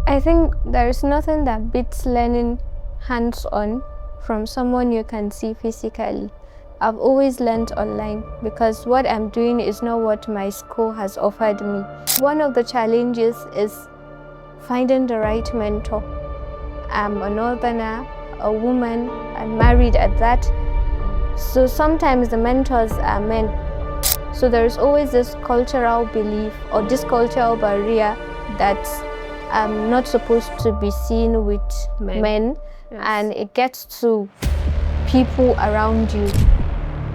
I think there's nothing that beats learning hands-on from someone you can see physically. I've always learned online because what I'm doing is not what my school has offered me. One of the challenges is finding the right mentor. I'm a northerner, a woman, and married at that. So sometimes the mentors are men. So there's always this cultural belief or this cultural barrier that I'm not supposed to be seen with men. Yes. And it gets to people around you.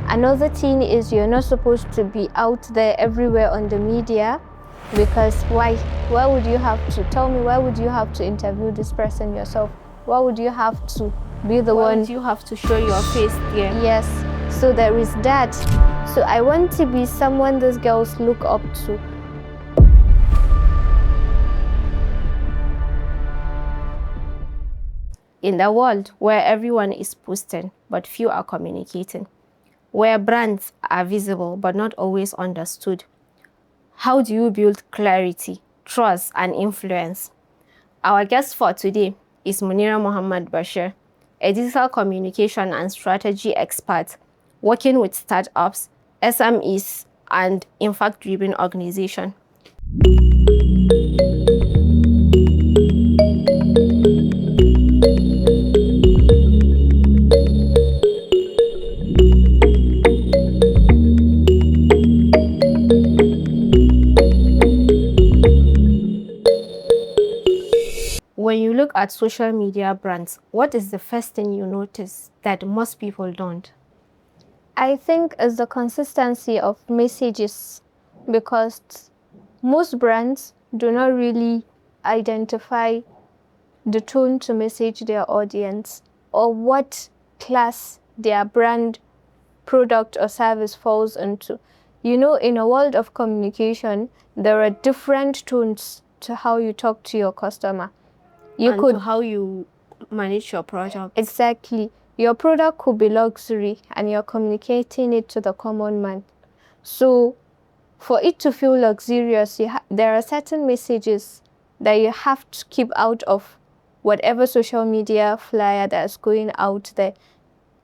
Another thing is you're not supposed to be out there everywhere on the media, because why would you have to tell me, why would you have to interview this person yourself? Why would you have to be the one? Why would you have to show your face there? Yes, so there is that. So I want to be someone these girls look up to. In the world where everyone is posting but few are communicating, where brands are visible but not always understood, how do you build clarity, trust, and influence? Our guest for today is Munirah Muhammad-Bashir, a digital communication and strategy expert working with startups, SMEs, and impact-driven organizations. When you look at social media brands, what is the first thing you notice that most people don't? I think it's the consistency of messages, because most brands do not really identify the tone to message their audience or what class their brand, product, or service falls into. You know, in a world of communication, there are different tones to how you talk to your customer. To how you manage your product. Exactly. Your product could be luxury and you're communicating it to the common man. So for it to feel luxurious, there are certain messages that you have to keep out of whatever social media flyer that's going out there.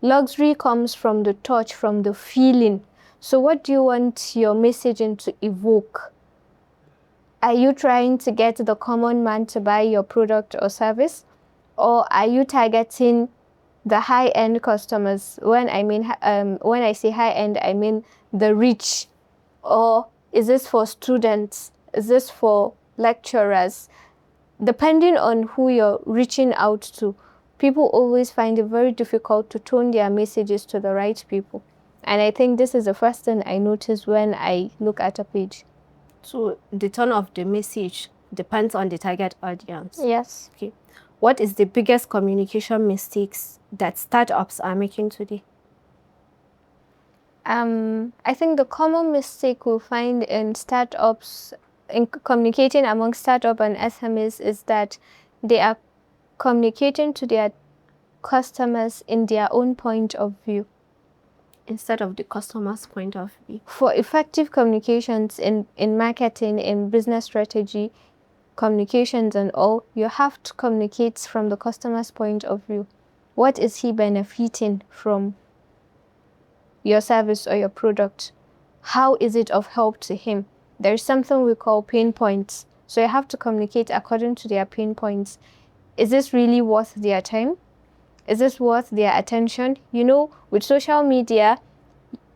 Luxury comes from the touch, from the feeling. So what do you want your messaging to evoke? Are you trying to get the common man to buy your product or service? Or are you targeting the high-end customers? When I say high-end, I mean the rich. Or is this for students? Is this for lecturers? Depending on who you're reaching out to, people always find it very difficult to tone their messages to the right people. And I think this is the first thing I notice when I look at a page. So the tone of the message depends on the target audience. Yes. Okay. What is the biggest communication mistakes that startups are making today? I think the common mistake we'll find in startups, in communicating among startup and SMEs, is that they are communicating to their customers in their own point of view, instead of the customer's point of view. For effective communications in marketing, in business strategy, communications and all, you have to communicate from the customer's point of view. What is he benefiting from your service or your product? How is it of help to him? There's something we call pain points. So you have to communicate according to their pain points. Is this really worth their time? Is this worth their attention? You know, with social media,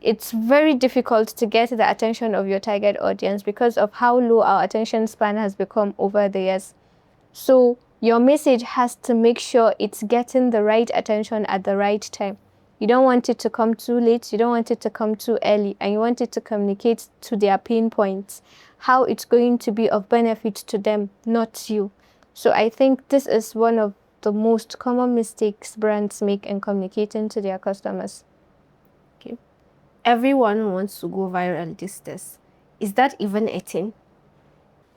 it's very difficult to get the attention of your target audience because of how low our attention span has become over the years. So your message has to make sure it's getting the right attention at the right time. You don't want it to come too late, you don't want it to come too early, and you want it to communicate to their pain points, how it's going to be of benefit to them, not you. So I think this is one of the most common mistakes brands make in communicating to their customers. Okay. Everyone wants to go viral these days. Is that even a thing?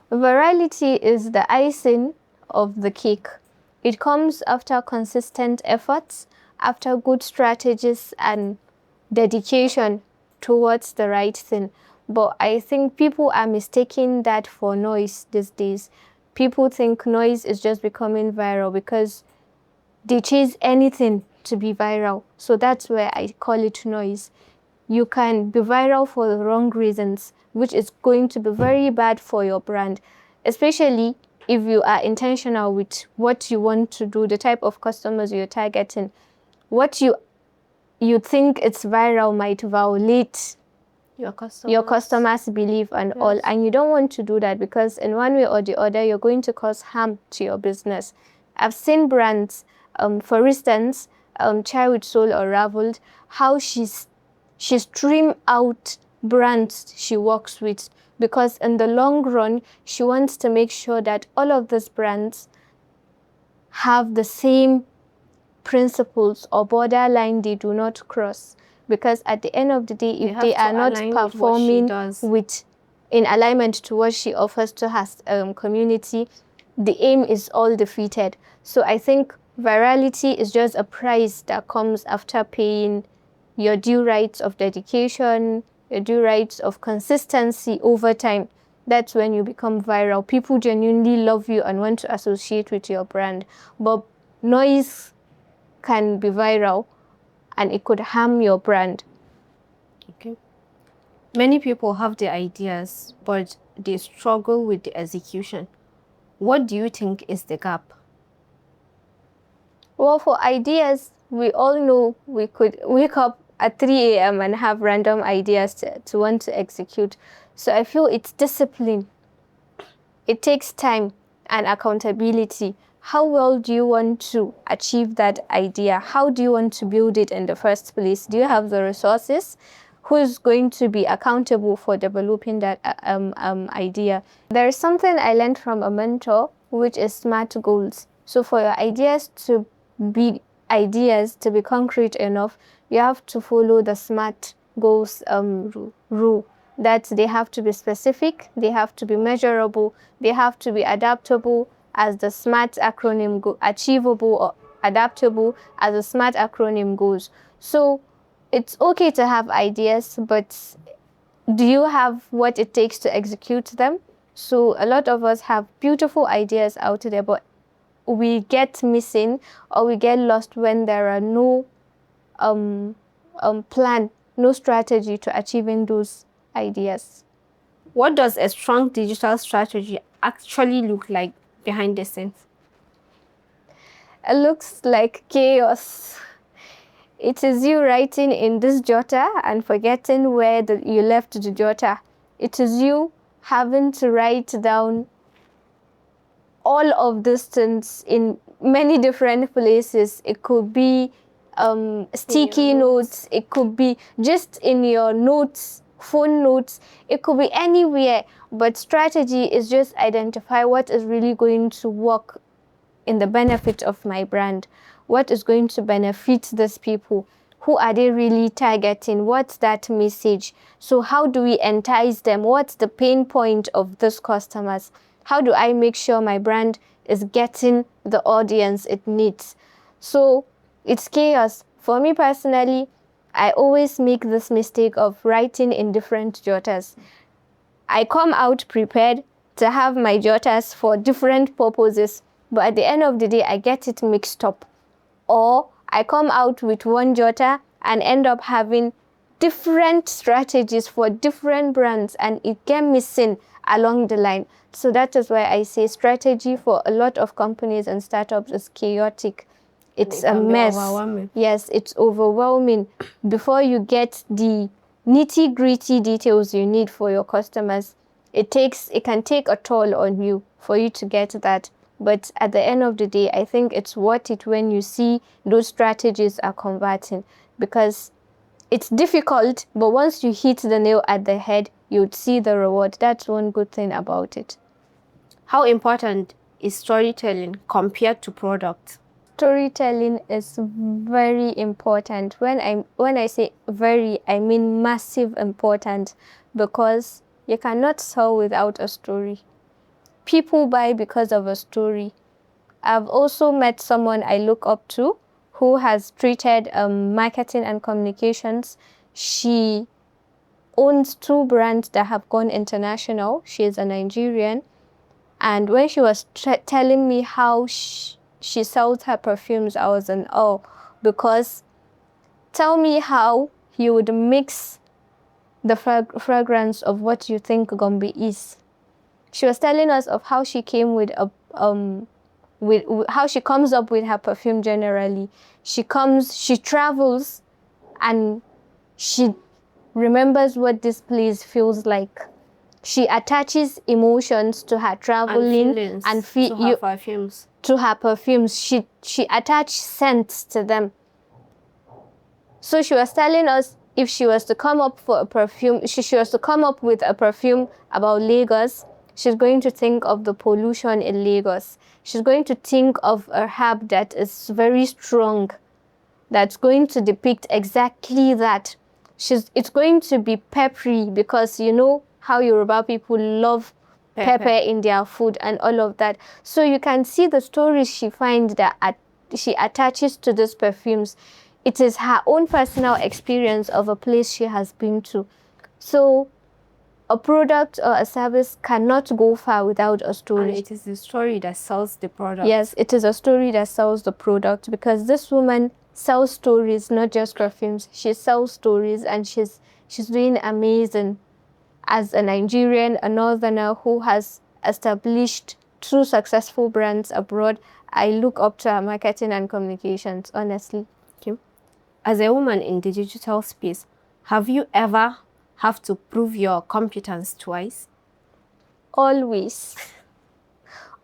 Virality is the icing of the cake. It comes after consistent efforts, after good strategies and dedication towards the right thing. But I think people are mistaking that for noise these days. people think noise is just becoming viral because they chase anything to be viral. So that's where I call it noise. You can be viral for the wrong reasons, which is going to be very bad for your brand, especially if you are intentional with what you want to do, the type of customers you're targeting. What you think it's viral might violate Your customers' belief and all, and you don't want to do that, because in one way or the other you're going to cause harm to your business. I've seen brands, for instance, Chai with Soul Unraveled, how she's trim out brands she works with, because in the long run she wants to make sure that all of these brands have the same principles, or borderline they do not cross. Because at the end of the day, if they are not performing in alignment to what she offers to her community, the aim is all defeated. So I think virality is just a price that comes after paying your due rights of dedication, your due rights of consistency over time. That's when you become viral. People genuinely love you and want to associate with your brand. But noise can be viral and it could harm your brand. Okay. Many people have the ideas, but they struggle with the execution. What do you think is the gap? Well, for ideas, we all know we could wake up at 3 a.m. and have random ideas to want to execute. So I feel it's discipline. It takes time and accountability. How well do you want to achieve that idea? How do you want to build it in the first place? Do you have the resources? Who's going to be accountable for developing that idea? There is something I learned from a mentor, which is SMART goals. So for your ideas to be concrete enough, you have to follow the SMART goals rule. That they have to be specific, they have to be measurable, they have to be adaptable, as the SMART acronym achievable or adaptable, as the SMART acronym goes. So it's okay to have ideas, but do you have what it takes to execute them? So a lot of us have beautiful ideas out there, but we get missing or we get lost when there are no plan, no strategy to achieving those ideas. What does a strong digital strategy actually look like behind the scenes? It looks like chaos. It is you writing in this jotter and forgetting where you left the jotter. It is you having to write down all of these things in many different places. It could be sticky notes. It could be just in your notes, phone notes. It could be anywhere. But strategy is just identify what is really going to work in the benefit of my brand. What is going to benefit these people? Who are they really targeting? What's that message? So how do we entice them? What's the pain point of these customers? How do I make sure my brand is getting the audience it needs? So it's chaos. For me personally, I always make this mistake of writing in different jotters. I come out prepared to have my jotters for different purposes, but at the end of the day, I get it mixed up. Or I come out with one jotter and end up having different strategies for different brands, and it get missing along the line. So that is why I say strategy for a lot of companies and startups is chaotic. It's a mess. Yes, it's overwhelming. Before you get the nitty-gritty details you need for your customers, it can take a toll on you for you to get that. But at the end of the day, I think it's worth it when you see those strategies are converting, because it's difficult, but once you hit the nail at the head, you'd see the reward. That's one good thing about it. How important is storytelling compared to product? Storytelling is very important. When I say very, I mean massive important, because you cannot sell without a story. People buy because of a story. I've also met someone I look up to who has treated marketing and communications. She owns 2 brands that have gone international. She is a Nigerian. And when she was telling me how she sells her perfumes, I was in awe, because tell me how you would mix the fragrance of what you think Gombe is. She was telling us of how she came with how she comes up with her perfume generally. She travels, and she remembers what this place feels like. She attaches emotions to her traveling and perfumes. To her perfumes. She attached scents to them. So she was telling us if she was to come up for a perfume, she was to come up with a perfume about Lagos, she's going to think of the pollution in Lagos. She's going to think of a herb that is very strong, that's going to depict exactly that. It's going to be peppery, because you know how Yoruba people love pepper in their food and all of that. So you can see the stories she finds that she attaches to these perfumes. It is her own personal experience of a place she has been to. So a product or a service cannot go far without a story. And it is the story that sells the product. Yes, it is a story that sells the product, because this woman sells stories, not just perfumes. She sells stories, and she's doing amazing as a Nigerian, a northerner who has established 2 successful brands abroad. I look up to her marketing and communications, honestly. Okay. As a woman in the digital space, have you ever have to prove your competence twice? Always.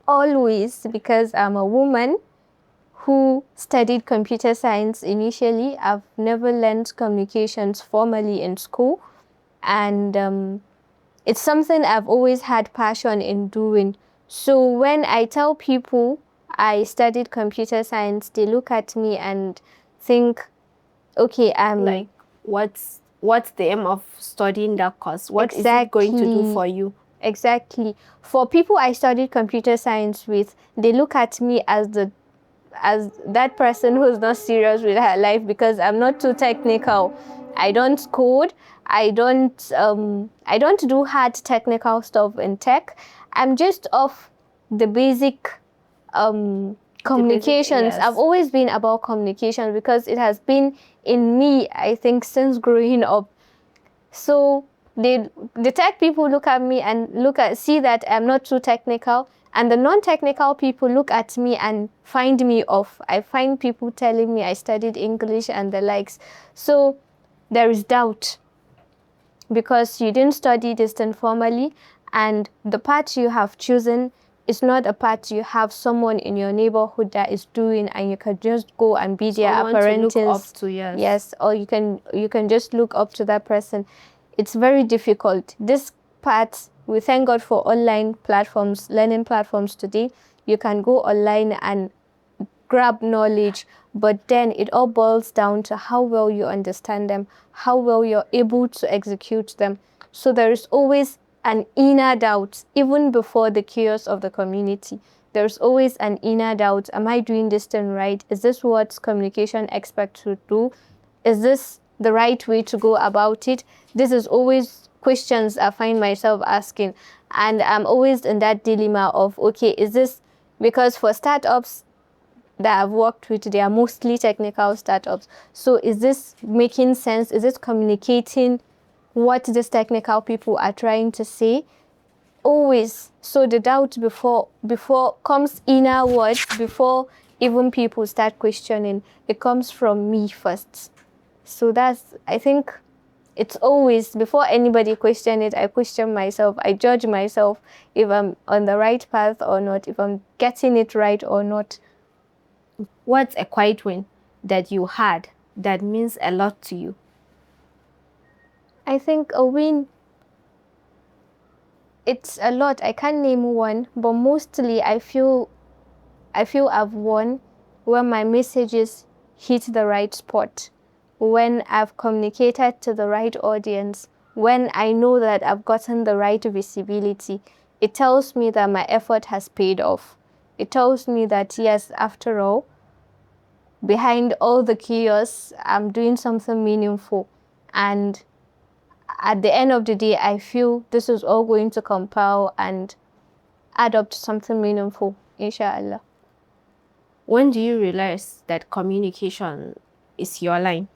Always, because I'm a woman who studied computer science initially. I've never learned communications formally in school. And it's something I've always had passion in doing. So when I tell people I studied computer science, they look at me and think, okay, I'm like, what's the aim of studying that course? What is it going to do for you? Exactly. For people I studied computer science with, they look at me as that person who's not serious with her life, because I'm not too technical. I don't code. I don't do hard technical stuff in tech. I'm just of the basic communications. Yes. I've always been about communication, because it has been in me, I think, since growing up. So the tech people look at me and see that I'm not too technical, and the non-technical people look at me and find me off. I find people telling me I studied English and the likes. So there is doubt, because you didn't study this formally, and the path you have chosen is not a path you have someone in your neighborhood that is doing, and you can just go and be their apprentice. To look up to, yes. Yes, or you can just look up to that person. It's very difficult. This part, we thank God for online platforms, learning platforms today. You can go online and grab knowledge, but then it all boils down to how well you understand them, how well you're able to execute them. So there is always an inner doubt, even before the chaos of the community. There's always an inner doubt. Am I doing this thing right? Is this what communication experts should do? Is this the right way to go about it? This is always questions I find myself asking. And I'm always in that dilemma of, okay, is this, because for startups that I've worked with, they are mostly technical startups. So is this making sense? Is it communicating what these technical people are trying to say? Always. So the doubt before comes innerwards, before even people start questioning. It comes from me first. So that's, I think, it's always, before anybody question it, I question myself. I judge myself if I'm on the right path or not, if I'm getting it right or not. What's a quiet win that you had that means a lot to you? I think a win, it's a lot. I can't name one, but mostly I feel I've won when my messages hit the right spot, when I've communicated to the right audience, when I know that I've gotten the right visibility. It tells me that my effort has paid off. It tells me that, yes, after all, behind all the chaos, I'm doing something meaningful. And at the end of the day, I feel this is all going to compile, and add up to something meaningful, inshallah. When do you realize that communication is your line?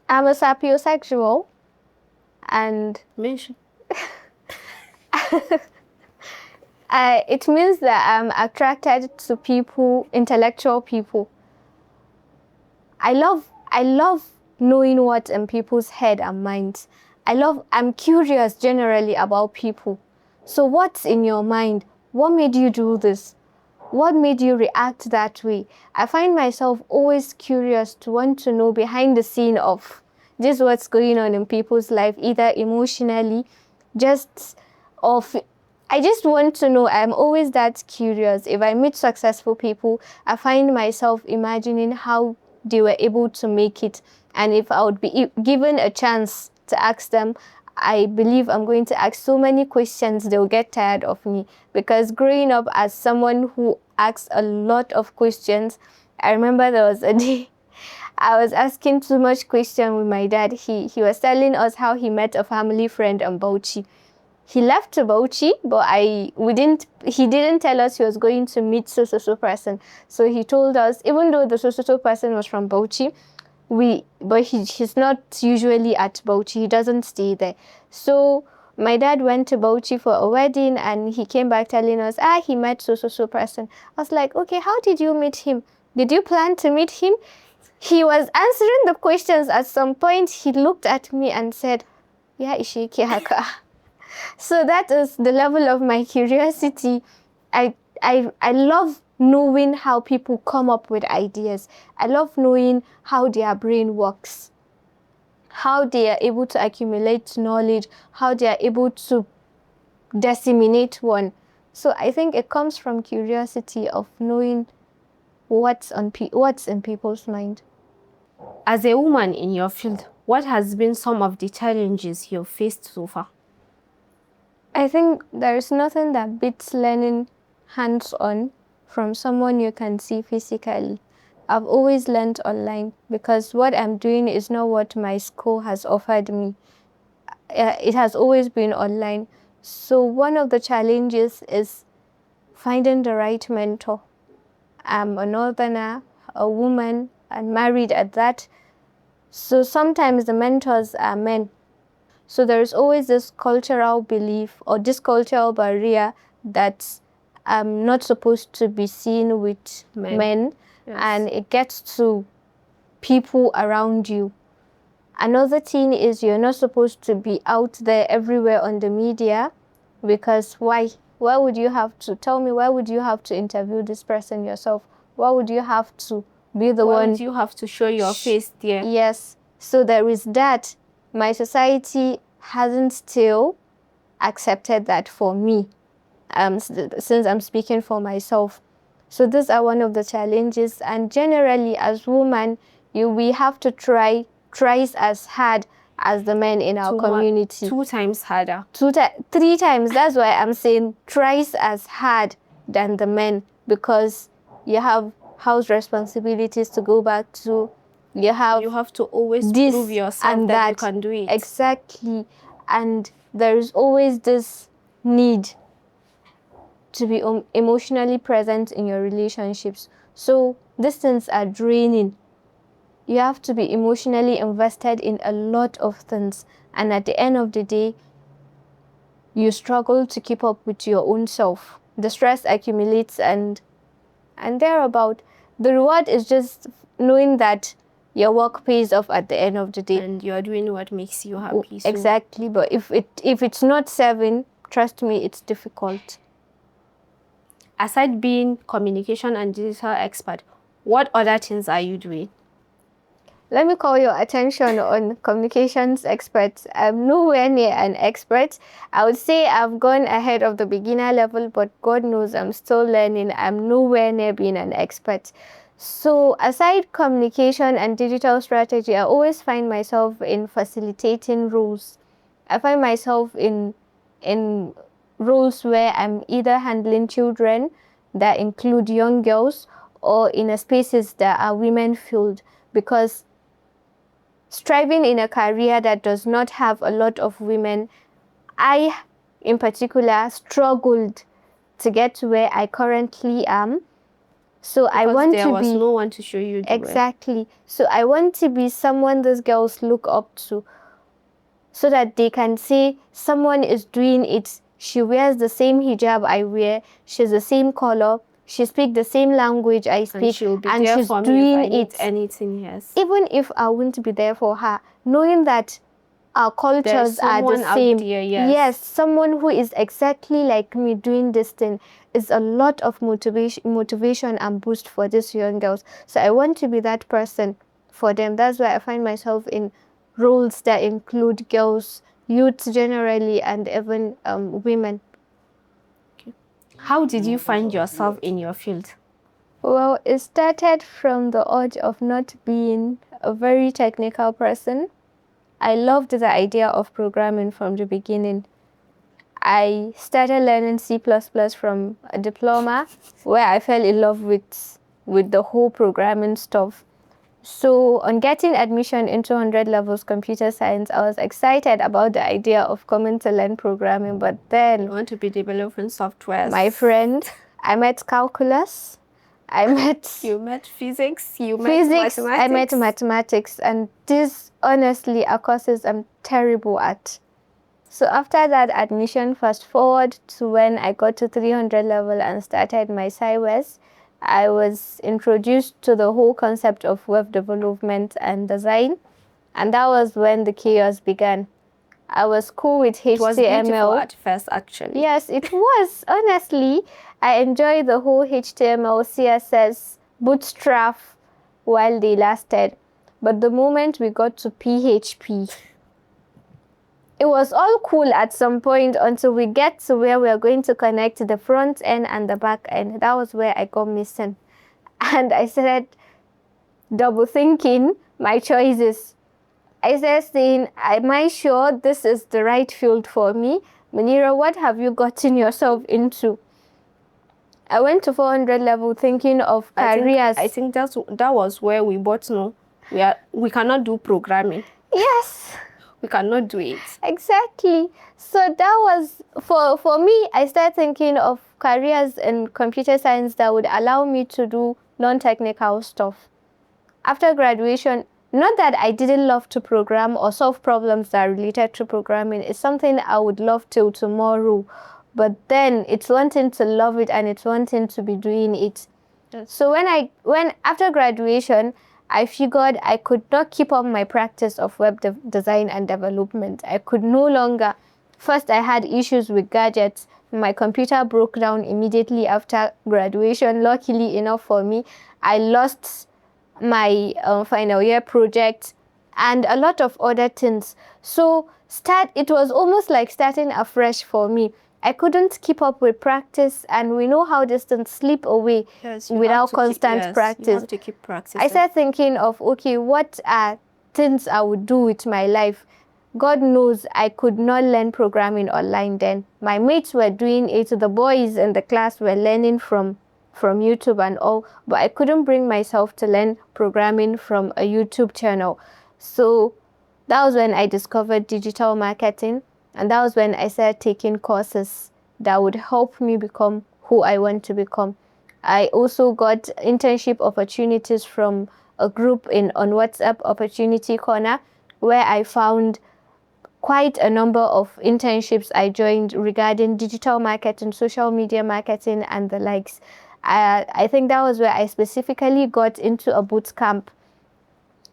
I'm a sapiosexual, and Mention. it means that I'm attracted to people, intellectual people. I love knowing what's in people's head and minds. I'm curious generally about people. So what's in your mind? What made you do this? What made you react that way? I find myself always curious to want to know behind the scene of just what's going on in people's life, either emotionally, I just want to know. I'm always that curious. If I meet successful people, I find myself imagining how they were able to make it. And if I would be given a chance to ask them, I believe I'm going to ask so many questions they'll get tired of me. Because growing up as someone who asks a lot of questions, I remember there was a day I was asking too much question with my dad. He was telling us how he met a family friend in Bauchi. He left to Bauchi, but he didn't tell us he was going to meet so person. So he told us, even though the so person was from Bauchi, he's not usually at Bauchi. He doesn't stay there. So my dad went to Bauchi for a wedding, and he came back telling us, he met so person. I was like, okay, how did you meet him? Did you plan to meet him? He was answering the questions. At some point, he looked at me and said, yeah, ishiki haka. So that is the level of my curiosity. I love knowing how people come up with ideas. I love knowing how their brain works, how they are able to accumulate knowledge, how they are able to disseminate one. So I think it comes from curiosity of knowing what's in people's mind. As a woman in your field, what has been some of the challenges you've faced so far? I think there is nothing that beats learning hands-on from someone you can see physically. I've always learned online because what I'm doing is not what my school has offered me. It has always been online. So one of the challenges is finding the right mentor. I'm a northerner, a woman, and married at that. So sometimes the mentors are men. So there's always this cultural belief or this cultural barrier that I'm not supposed to be seen with men. Yes. And it gets to people around you. Another thing is you're not supposed to be out there everywhere on the media, because why? Why would you have to, tell me, why would you have to interview this person yourself? Why would you have to be the one? Why would you have to show your face there? Yes. So there is that. My society hasn't still accepted that for me, since I'm speaking for myself. So these are one of the challenges. And generally, as women, we have to try as hard as the men in our community. 2 times harder. 3 times. That's why I'm saying twice as hard than the men, because you have house responsibilities to go back to. You have to always prove yourself that you can do it. Exactly. And there is always this need to be emotionally present in your relationships. So these things are draining. You have to be emotionally invested in a lot of things. And at the end of the day, you struggle to keep up with your own self. The stress accumulates and thereabout. The reward is just knowing that your work pays off at the end of the day. And you're doing what makes you happy. So. Exactly. But if it's not serving, trust me, it's difficult. Aside being communication and digital expert, what other things are you doing? Let me call your attention on communications experts. I'm nowhere near an expert. I would say I've gone ahead of the beginner level, but God knows I'm still learning. I'm nowhere near being an expert. So aside communication and digital strategy, I always find myself in facilitating roles. I find myself in roles where I'm either handling children that include young girls, or in spaces that are women-filled, because striving in a career that does not have a lot of women, I in particular struggled to get to where I currently am. So because I want there to was be no one to show you the way. exactly. So I want to be someone those girls look up to, so that they can say someone is doing it. She wears the same hijab I wear. She's the same color. She speaks the same language I speak, And she'll be and there she's for me doing if I need it. anything. Yes. Even if I wouldn't be there for her, knowing that our cultures are the someone out same. there, yes. Someone who is exactly like me doing this thing is a lot of motivation and boost for these young girls. So I want to be that person for them. That's why I find myself in roles that include girls, youth generally, and even women. How did you find yourself in your field? Well, it started from the urge of not being a very technical person. I loved the idea of programming from the beginning. I started learning C++ from a diploma where I fell in love with the whole programming stuff. So on getting admission into 100 levels computer science, I was excited about the idea of coming to learn programming, but then You want to be developing software. my friend, I met calculus. You met physics, you met mathematics. I met mathematics, and these honestly are courses I'm terrible at. So after that admission, fast forward to when I got to 300 level and started my SciWes, I was introduced to the whole concept of web development and design, and that was when the chaos began. I was cool with HTML. It was beautiful at first, actually. Yes, it was. Honestly, I enjoyed the whole HTML, CSS, Bootstrap while they lasted. But the moment we got to PHP, it was all cool at some point until we get to where we are going to connect the front end and the back end. That was where I got missing. And I started double thinking my choices. I started saying, am I sure this is the right field for me? Munirah, what have you gotten yourself into? I went to 400 level thinking of careers. I think that was where we both know we cannot do programming. Yes. We cannot do it. Exactly. So that was, for me, I started thinking of careers in computer science that would allow me to do non-technical stuff. After graduation, not that I didn't love to program or solve problems that are related to programming. It's something I would love till tomorrow. But then it's one thing to love it and it's one thing to be doing it. Yes. So when after graduation, I figured I could not keep up my practice of web design and development. I could no longer. First, I had issues with gadgets. My computer broke down immediately after graduation. Luckily enough for me, I lost my final year project and a lot of other things. So it was almost like starting afresh for me. I couldn't keep up with practice, and we know how this things slip away without constant practice. You have to keep practicing. I started thinking of, okay, what are things I would do with my life? God knows I could not learn programming online then. My mates were doing it. The boys in the class were learning from YouTube and all, but I couldn't bring myself to learn programming from a YouTube channel. So that was when I discovered digital marketing, and that was when I started taking courses that would help me become who I want to become. I also got internship opportunities from a group on WhatsApp, Opportunity Corner, where I found quite a number of internships I joined regarding digital marketing, social media marketing, and the likes. I think that was where I specifically got into a boot camp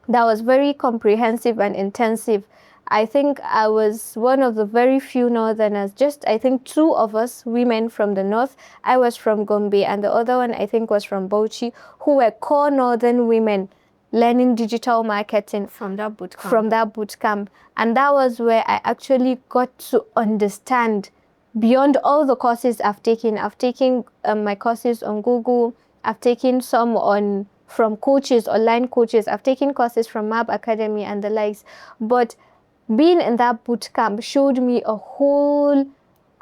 that was very comprehensive and intensive. I think I was one of the very few northerners, I think 2 of us women from the north. I was from Gombe and the other one I think was from Bauchi, who were core northern women learning digital marketing from that boot camp. And that was where I actually got to understand beyond all the courses I've taken. I've taken my courses on Google. I've taken some from coaches, online coaches. I've taken courses from Mab Academy and the likes. But being in that boot camp showed me a whole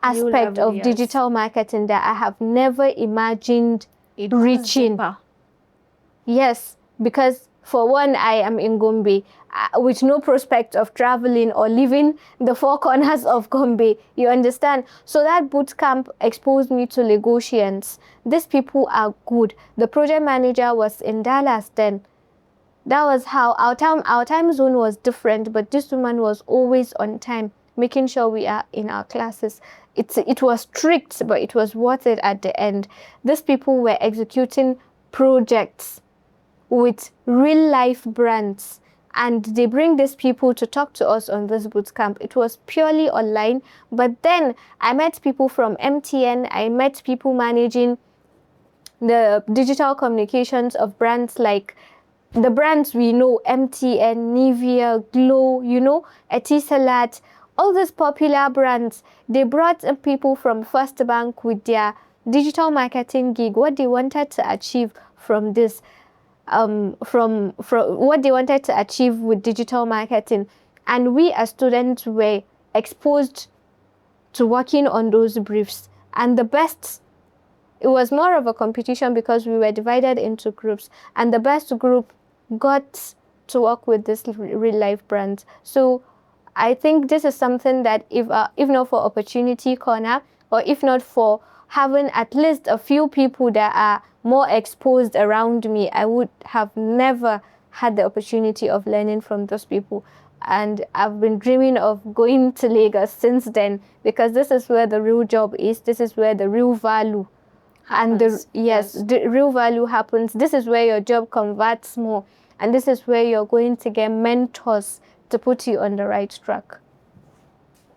aspect of digital marketing that I have never imagined reaching. Deeper. Yes, because For one, I am in Gombe with no prospect of traveling or leaving the four corners of Gombe. You understand? So that boot camp exposed me to Lagosians. These people are good. The project manager was in Dallas then. That was how our time zone was different, but this woman was always on time, making sure we are in our classes. It was strict, but it was worth it at the end. These people were executing projects with real life brands, and they bring these people to talk to us on this boot camp. It was purely online, but then I met people from MTN. I met people managing the digital communications of brands like the brands we know, MTN, Nivea, Glow, Etisalat, all these popular brands. They brought in people from First Bank with their digital marketing gig, what they wanted to achieve from this, from what they wanted to achieve with digital marketing. And we as students were exposed to working on those briefs. And the best, it was more of a competition because we were divided into groups, and the best group got to work with this real life brands. So I think this is something that if not for Opportunity Corner, or if not for having at least a few people that are more exposed around me, I would have never had the opportunity of learning from those people. And I've been dreaming of going to Lagos since then, because this is where the real job is. This is where the real value happens. And the real value happens. This is where your job converts more, and this is where you're going to get mentors to put you on the right track.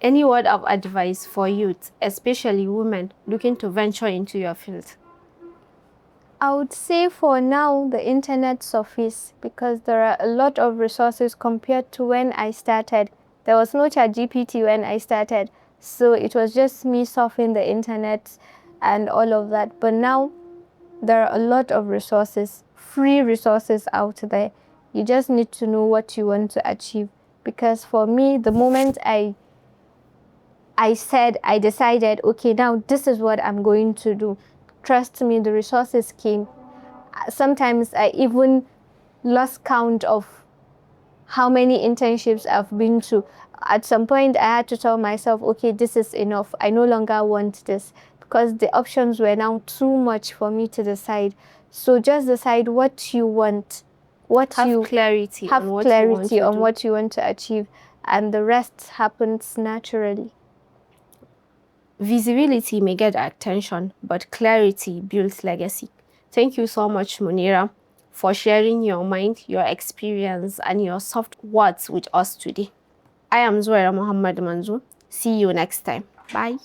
Any word of advice for youth, especially women looking to venture into your field? I would say for now, the internet suffice, because there are a lot of resources compared to when I started. There was no ChatGPT when I started, so it was just me surfing the internet and all of that. But now there are a lot of resources, free resources out there. You just need to know what you want to achieve. Because for me, the moment I decided, okay, now this is what I'm going to do, trust me, the resources came. Sometimes I even lost count of how many internships I've been to. At some point, I had to tell myself, okay, this is enough. I no longer want this, because the options were now too much for me to decide. So just decide what you want. Have clarity on what you want to achieve, and the rest happens naturally. Visibility may get attention, but clarity builds legacy. Thank you so much, Munirah, for sharing your mind, your experience, and your soft words with us today. I am Munirah Muhammad-Bashir. See you next time. Bye.